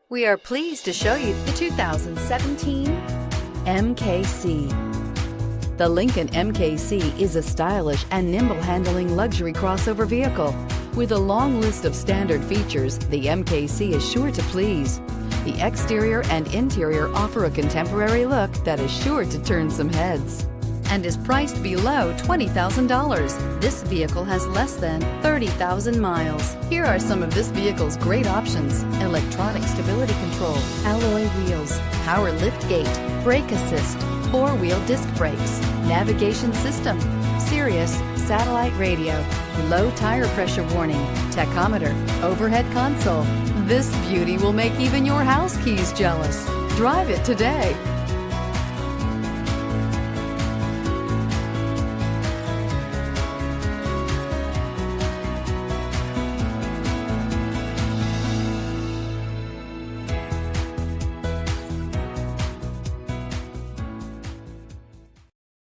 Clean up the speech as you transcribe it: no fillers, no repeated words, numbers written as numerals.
We are pleased to show you the 2017 MKC. The Lincoln MKC is a stylish and nimble-handling luxury crossover vehicle. With a long list of standard features, the MKC is sure to please. The exterior and interior offer a contemporary look that is sure to turn some heads and is priced below $20,000. This vehicle has less than 30,000 miles. Here are some of this vehicle's great options: electronic stability control, alloy wheels, power liftgate, brake assist, four-wheel disc brakes, navigation system, Sirius satellite radio, low tire pressure warning, tachometer, overhead console. This beauty will make even your house keys jealous. Drive it today.